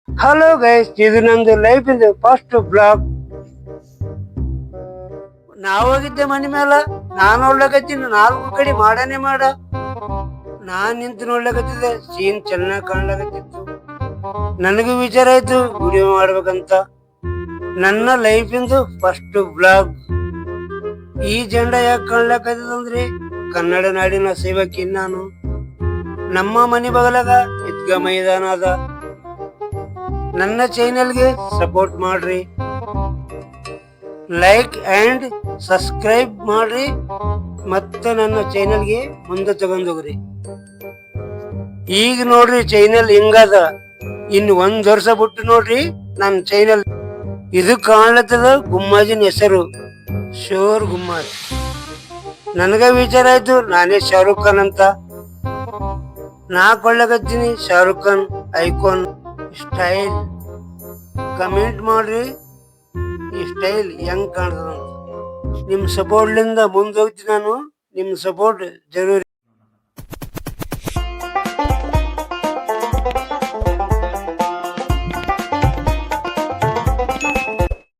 Hello guys, ಇದು ನಂದು life ಇದು ಫಸ್ಟ್ ಬ್ಲಾಗ್. ನಾವ್ ಹೋಗಿದ್ದೆ ಮನೆ ಮೇಲ. ನಾನ್ ನೋಡ್ಲಕತ್ತೀನಿ 4 ಕಡೆ ಮಾಡಾನೆ ಮಾಡ. ನಾನ್ ನಿಂತು ನೋಡ್ಲಕತ್ತಿದ್ದೆ, ಸೀನ್ ಚೆನ್ನಾಗ್ ಕಾಣ್ಲಕತ್ತಿತ್ತು. ನನಗೂ ವಿಚಾರ ಆಯ್ತು ವಿಡಿಯೋ ಮಾಡ್ಬೇಕಂತ. ನನ್ನ ಲೈಫ್ ಇಂದು ಫಸ್ಟ್ ಬ್ಲಾಗ್. ಈ ಜೆಂಡ ಯಾಕೆ ಕಾಣ್ಲಕತ್ತದಂದ್ರೆ ಕನ್ನಡ ನಾಡಿನ ಸೇವಕಿ ನಾನು. ನಮ್ಮ ಮನೆ ಬಗಲಾಗ ಇದ್ಗ ಮೈದಾನ ಅದ. ನನ್ನ ಚಾನೆಲ್ಗೆ ಸಪೋರ್ಟ್ ಮಾಡ್ರಿ, ಲೈಕ್ ಅಂಡ್ ಸಬ್ಸ್ಕ್ರೈಬ್ ಮಾಡ್ರಿ, ಮತ್ತೆ ನನ್ನ ಚಾನೆಲ್ಗೆ ಮುಂದೆ ತಗೊಂಡೋಗ್ರಿ. ಈಗ ನೋಡ್ರಿ ಚಾನೆಲ್ ಹಿಂಗದ. ಇನ್ನು 1 ವರ್ಷ ಬಿಟ್ಟು ನೋಡ್ರಿ ನನ್ನ ಚಾನೆಲ್. ಇದು ಕಾಣ್ಲತ್ತದ ಗುಮ್ಮಾಜಿನ ಹೆಸರು ಶೋರ್ ಗುಮ್ಮಾಜ್. ನನಗ ವಿಚಾರ ಆಯ್ತು ನಾನೇ ಶಾರುಖ್ ಖಾನ್ ಅಂತ. ನಾ ಕೊಳ್ಳಕತ್ತೀನಿ Shahrukh Khan icon style. Comment ಮಾಡ್ರಿ ಈ ಸ್ಟೈಲ್ ಹೆಂಗ್ ಕಾಣ್ತದ. ನಿಮ್ ಸಪೋರ್ಟ್ಲಿಂದ ಮುಂದೆ ಹೋಗ್ತೀನಿ ನಾನು. ನಿಮ್ ಸಪೋರ್ಟ್ ಜರೂರಿ.